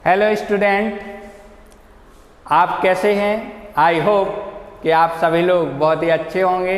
Hello student, आप कैसे हैं? आई होप कि आप सभी लोग बहुत ही अच्छे होंगे।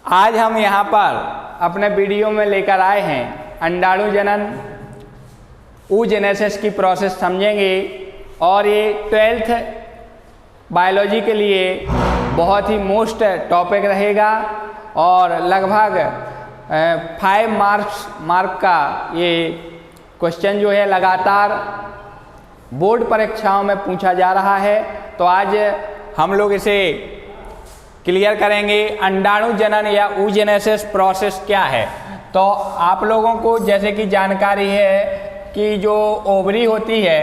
आज हम यहाँ पर अपने वीडियो में लेकर आए हैं अंडाणु जनन oogenesis की प्रोसेस समझेंगे और ये 12th बायोलॉजी के लिए बहुत ही मोस्ट टॉपिक रहेगा और लगभग 5 मार्क का ये क्वेश्चन जो है लगातार बोर्ड परीक्षाओं में पूछा जा रहा है। तो आज हम लोग इसे क्लियर करेंगे। अंडाणु जनन या oogenesis प्रोसेस क्या है? तो आप लोगों को जैसे कि जानकारी है कि जो ओवरी होती है,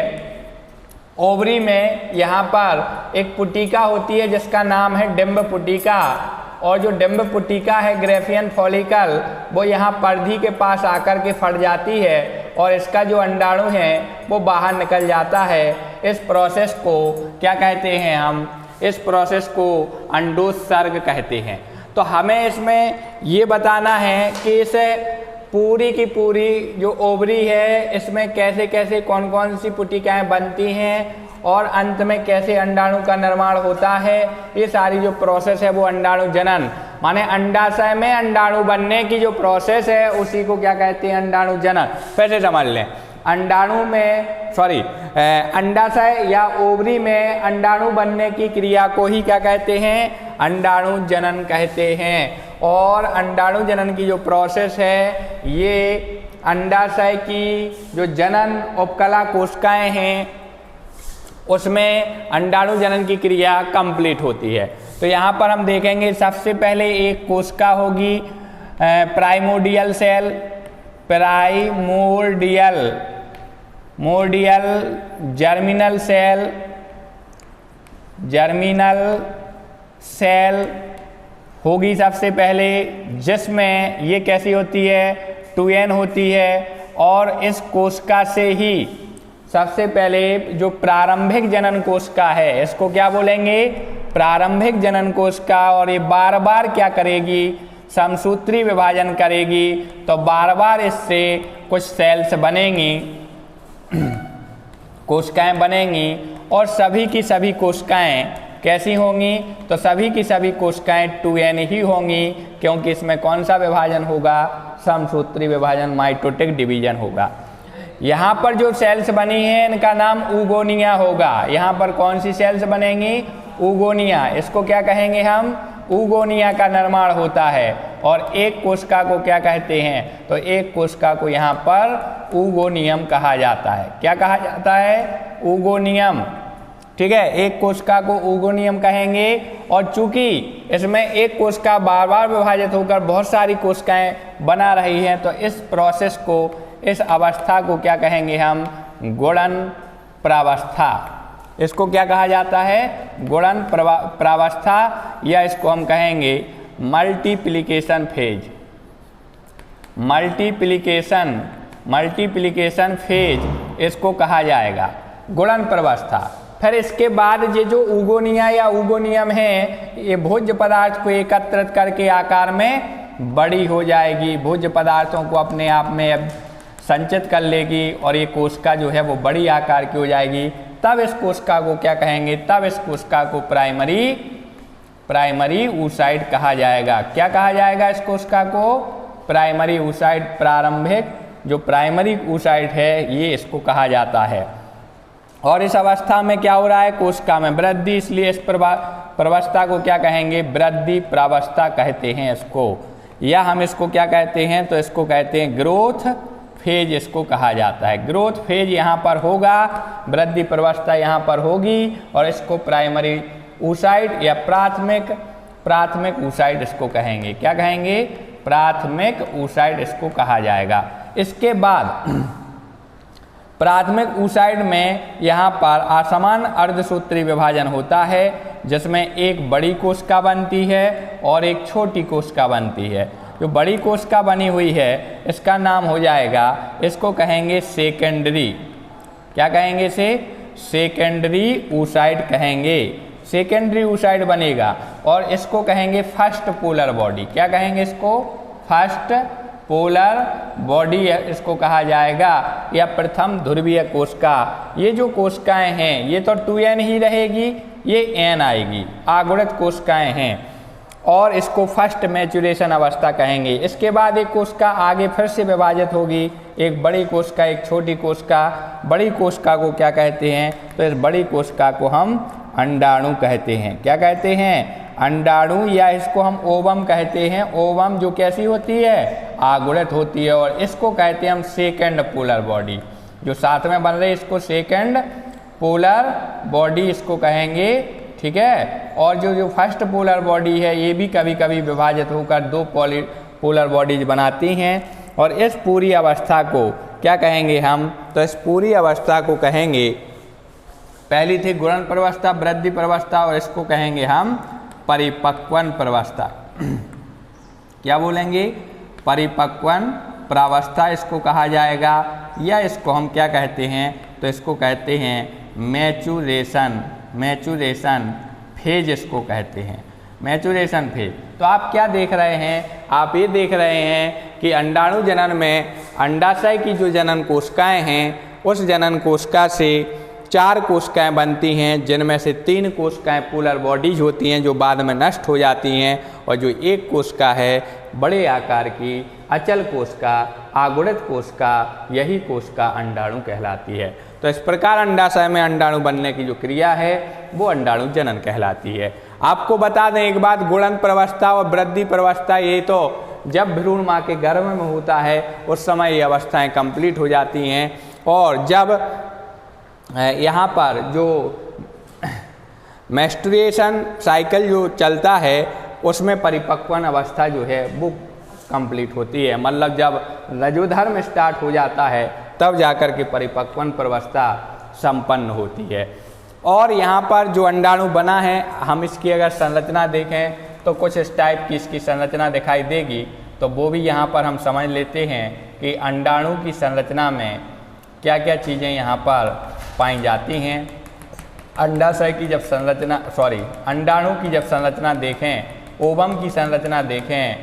ओवरी में यहाँ पर एक पुटिका होती है जिसका नाम है डिंब पुटिका, और जो डिंब पुटिका है ग्रेफियन फॉलिकल वो यहाँ परिधि के पास आकर के फट जाती है और इसका जो अंडाणु है वो बाहर निकल जाता है। इस प्रोसेस को क्या कहते हैं? हम इस प्रोसेस को अंडोत्सर्ग कहते हैं। तो हमें इसमें ये बताना है कि इस पूरी की पूरी जो ओवरी है इसमें कैसे कैसे कौन कौन सी पुटिकाएं बनती हैं और अंत में कैसे अंडाणु का निर्माण होता है। ये सारी जो प्रोसेस है वो अंडाणु जनन माने अंडाशय में अंडाणु बनने की जो प्रोसेस है उसी को क्या कहते हैं? अंडाणु जनन। फिर से समझ लें, अंडाशय या ओवरी में अंडाणु बनने की क्रिया को ही क्या कहते हैं? अंडाणु जनन कहते हैं। और अंडाणु जनन की जो प्रोसेस है ये अंडाशय की जो जनन उपकला कोशिकाएं हैं उसमें अंडाणु जनन की क्रिया कंप्लीट होती है। तो यहाँ पर हम देखेंगे सबसे पहले एक कोशिका होगी प्राइमोडियल सेल, मोडियल जर्मिनल सेल होगी सबसे पहले, जिसमें ये कैसी होती है? 2n होती है। और इस कोशिका से ही सबसे पहले जो प्रारंभिक जनन कोशिका है इसको क्या बोलेंगे? प्रारंभिक जनन कोशिका। और ये बार बार क्या करेगी? समसूत्री विभाजन करेगी। तो बार बार इससे कुछ सेल्स बनेंगी, कोशिकाएं बनेंगी। और सभी की सभी कोशिकाएं कैसी होंगी? तो सभी की सभी कोशिकाएं 2n ही होंगी, क्योंकि इसमें कौन सा विभाजन होगा? समसूत्री विभाजन, माइटोटिक डिवीजन होगा। यहाँ पर जो सेल्स बनी हैं इनका नाम ऊगोनिया होगा। यहाँ पर कौन सी सेल्स बनेंगी? ऊगोनिया। इसको क्या कहेंगे हम? ऊगोनिया का निर्माण होता है। और एक कोशिका को क्या कहते हैं? तो एक कोशिका को यहाँ पर ऊगोनियम कहा जाता है। क्या कहा जाता है? ऊगोनियम। ठीक है, एक कोशिका को ऊगोनियम कहेंगे। और चूंकि इसमें एक कोशिका बार बार विभाजित होकर बहुत सारी कोशिकाएं बना रही हैं तो इस प्रोसेस को, इस अवस्था को क्या कहेंगे हम? गुणन प्रावस्था। इसको क्या कहा जाता है? गुणन प्रावस्था, या इसको हम कहेंगे मल्टीप्लिकेशन फेज। मल्टीप्लिकेशन फेज इसको कहा जाएगा, गुणन प्रावस्था। फिर इसके बाद ये जो ऊगोनिया या ऊगोनियम है ये भोज्य पदार्थ को एकत्रित करके आकार में बड़ी हो जाएगी, भोज्य पदार्थों को अपने आप में संचित कर लेगी और ये कोशिका जो है वो बड़ी आकार की हो जाएगी। तब इस कोशिका को क्या कहेंगे? तब इस कोशिका को प्राइमरी oocyte कहा जाएगा। क्या कहा जाएगा इस कोशिका को? Primary oocyte। प्रारंभिक जो प्राइमरी oocyte है ये इसको कहा जाता है। और इस अवस्था में क्या हो रहा है? कोशिका में वृद्धि, इसलिए इस प्रावस्था को क्या कहेंगे? वृद्धि प्रावस्था कहते हैं इसको। या हम इसको क्या कहते हैं? तो इसको कहते हैं ग्रोथ फेज, इसको कहा जाता है। ग्रोथ फेज यहाँ पर होगा, वृद्धि प्रावस्था यहाँ पर होगी, और इसको प्राइमरी oocyte या प्राथमिक oocyte इसको कहेंगे। क्या कहेंगे? प्राथमिक oocyte इसको कहा जाएगा। इसके बाद प्राथमिक oocyte में यहाँ पर असमान अर्धसूत्री विभाजन होता है, जिसमें एक बड़ी कोशिका बनती है और एक छोटी कोशिका बनती है। जो बड़ी कोशिका बनी हुई है इसका नाम हो जाएगा, इसको कहेंगे सेकेंडरी। क्या कहेंगे? सेकेंडरी oocyte कहेंगे। सेकेंडरी oocyte बनेगा। और इसको कहेंगे फर्स्ट पोलर बॉडी। क्या कहेंगे इसको? फर्स्ट पोलर बॉडी इसको कहा जाएगा, या प्रथम ध्रुवीय कोशिका। ये जो कोशिकाएं हैं ये तो 2n ही रहेगी, ये n आएगी, आगुणित कोशिकाएं हैं, और इसको फर्स्ट मैच्योरेशन अवस्था कहेंगे। इसके बाद एक कोशिका आगे फिर से विभाजित होगी, एक बड़ी कोशिका एक छोटी कोशिका। बड़ी कोशिका को क्या कहते हैं? तो इस बड़ी कोशिका को हम अंडाणु कहते हैं। क्या कहते हैं? अंडाणु, या इसको हम ओवम कहते हैं। ओवम जो कैसी होती है? आगुणित होती है, और इसको कहते हैं हम सेकेंड पोलर बॉडी। जो साथ में बन रही है इसको सेकेंड पोलर बॉडी इसको कहेंगे, ठीक है। और जो फर्स्ट पोलर बॉडी है ये भी कभी कभी विभाजित होकर दो पोलर बॉडीज बनाती हैं, और इस पूरी अवस्था को क्या कहेंगे हम? तो इस पूरी अवस्था को कहेंगे, पहली थी गुणन प्रवस्था, वृद्धि प्रवस्था, और इसको कहेंगे हम परिपक्वन प्रवस्था। क्या बोलेंगे? परिपक्वन प्रावस्था इसको कहा जाएगा, या इसको हम क्या कहते हैं? तो इसको कहते हैं मैचुरेशन, मैचुरेशन फेज इसको कहते हैं, मैचुरेशन फेज। तो आप क्या देख रहे हैं? आप ये देख रहे हैं कि अंडाणु जनन में अंडाशय की जो जनन कोशिकाएं हैं, उस जनन कोशिका से 4 कोशिकाएं बनती हैं, जिनमें से 3 कोशिकाएं पोलर बॉडीज होती हैं जो बाद में नष्ट हो जाती हैं, और जो एक कोशिका है बड़े आकार की अचल कोशिका, आगुणित कोशिका, यही कोशिका अंडाणु कहलाती है। तो इस प्रकार अंडाशय में अंडाणु बनने की जो क्रिया है वो अंडाणु जनन कहलाती है। आपको बता दें एक बात, गुणन प्रवस्था और वृद्धि प्रवस्था ये तो जब भ्रूण माँ के गर्भ में होता है उस समय ये अवस्थाएं कंप्लीट हो जाती हैं, और जब यहाँ पर जो मेंस्ट्रुएशन साइकिल जो चलता है उसमें परिपक्वन अवस्था जो है वो कंप्लीट होती है। मतलब जब रजोधर्म स्टार्ट हो जाता है तब जाकर के परिपक्वन प्रवस्था संपन्न होती है। और यहाँ पर जो अंडाणु बना है, हम इसकी अगर संरचना देखें तो कुछ इस टाइप की इसकी संरचना दिखाई देगी, तो वो भी यहाँ पर हम समझ लेते हैं कि अंडाणु की संरचना में क्या क्या चीज़ें यहाँ पर पाई जाती हैं। अंडाशय की जब संरचना, अंडाणु की जब संरचना देखें, ओवम की संरचना देखें,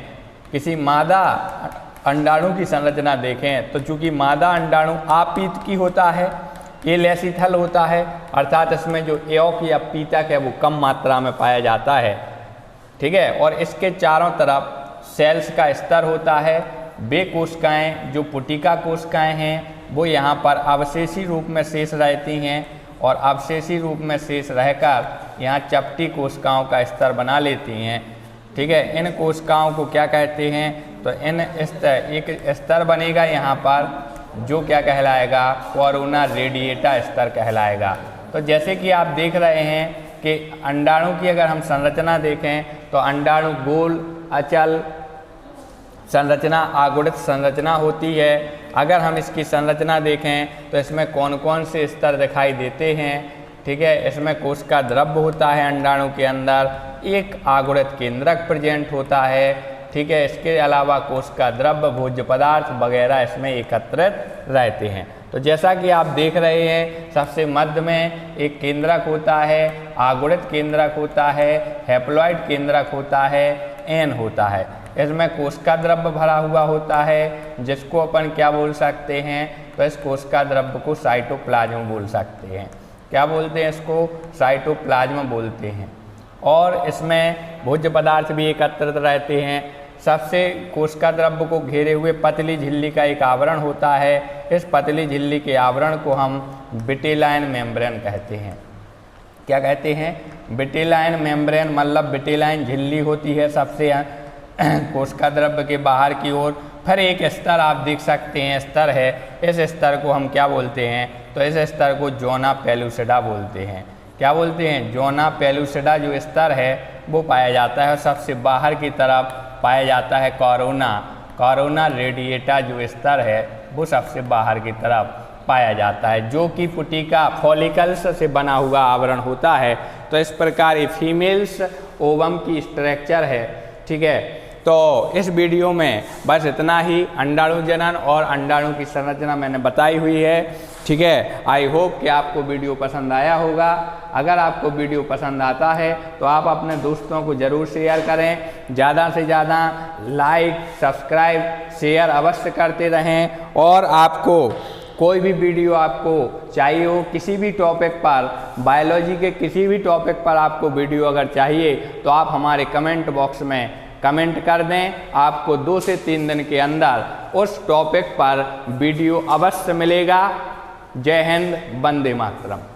किसी मादा अंडाणु की संरचना देखें, तो चूंकि मादा अंडाणु आपीत की होता है, ये लेसिथल होता है, अर्थात इसमें जो एओक या पीतक है वो कम मात्रा में पाया जाता है, ठीक है। और इसके चारों तरफ सेल्स का स्तर होता है। वे कोशिकाएँ जो पुटिका कोशिकाएँ हैं वो यहाँ पर अवशेषी रूप में शेष रहती हैं, और अवशेषी रूप में शेष रहकर यहाँ चपटी कोशिकाओं का स्तर बना लेती हैं, ठीक है। इन कोशिकाओं को क्या कहते हैं? तो एक स्तर बनेगा यहाँ पर जो क्या कहलाएगा? कोरोना रेडिएटा स्तर कहलाएगा। तो जैसे कि आप देख रहे हैं कि अंडाणु की अगर हम संरचना देखें तो अंडाणु गोल अचल संरचना, आगुणित संरचना होती है। अगर हम इसकी संरचना देखें तो इसमें कौन कौन से स्तर दिखाई देते हैं, ठीक है। इसमें कोशिका द्रव्य होता है अंडाणु के अंदर, एक आगुणित केंद्रक प्रेजेंट होता है, ठीक है। इसके अलावा कोशिका द्रव्य, भोज्य पदार्थ वगैरह इसमें एकत्रित रहते हैं। तो जैसा कि आप देख रहे हैं, सबसे मध्य में एक केंद्रक होता है, आगुणित केंद्रक होता है, हैप्लॉइड केंद्रक होता है, एन होता है। इसमें कोशिका द्रव्य भरा हुआ होता है, जिसको अपन क्या बोल सकते हैं? तो इस कोशिका द्रव्य को साइटोप्लाज्म बोल सकते हैं। क्या बोलते हैं इसको? साइटोप्लाज्म बोलते हैं। और इसमें भोज्य पदार्थ भी एकत्रित रहते हैं। सबसे कोशिका द्रव्य को घेरे हुए पतली झिल्ली का एक आवरण होता है। इस पतली झिल्ली के आवरण को हम विटेलाइन मेम्ब्रेन कहते हैं। क्या कहते हैं? विटेलाइन मेम्ब्रेन, मतलब विटेलाइन झिल्ली होती है सबसे कोशिका द्रव्य के बाहर की ओर। फिर एक स्तर आप देख सकते हैं, स्तर है, इस स्तर को हम क्या बोलते हैं? तो इस स्तर को जोना पेलुसिडा बोलते हैं। क्या बोलते हैं? जोना पेलुसिडा जो स्तर है वो पाया जाता है, और सबसे बाहर की तरफ पाया जाता है कोरोना रेडिएटा जो स्तर है वो सबसे बाहर की तरफ पाया जाता है, जो कि पुटिका फॉलिकल्स से बना हुआ आवरण होता है। तो इस प्रकार ये फीमेल्स ओवम की स्ट्रक्चर है, ठीक है। तो इस वीडियो में बस इतना ही। अंडाणु जनन और अंडाणु की संरचना मैंने बताई हुई है, ठीक है। आई होप कि आपको वीडियो पसंद आया होगा। अगर आपको वीडियो पसंद आता है तो आप अपने दोस्तों को ज़रूर शेयर करें, ज़्यादा से ज़्यादा लाइक, सब्सक्राइब, शेयर अवश्य करते रहें। और आपको कोई भी वीडियो आपको चाहिए हो किसी भी टॉपिक पर, बायोलॉजी के किसी भी टॉपिक पर आपको वीडियो अगर चाहिए तो आप हमारे कमेंट बॉक्स में कमेंट कर दें। आपको 2 से 3 दिन के अंदर उस टॉपिक पर वीडियो अवश्य मिलेगा। जय हिंद, वंदे मातरम।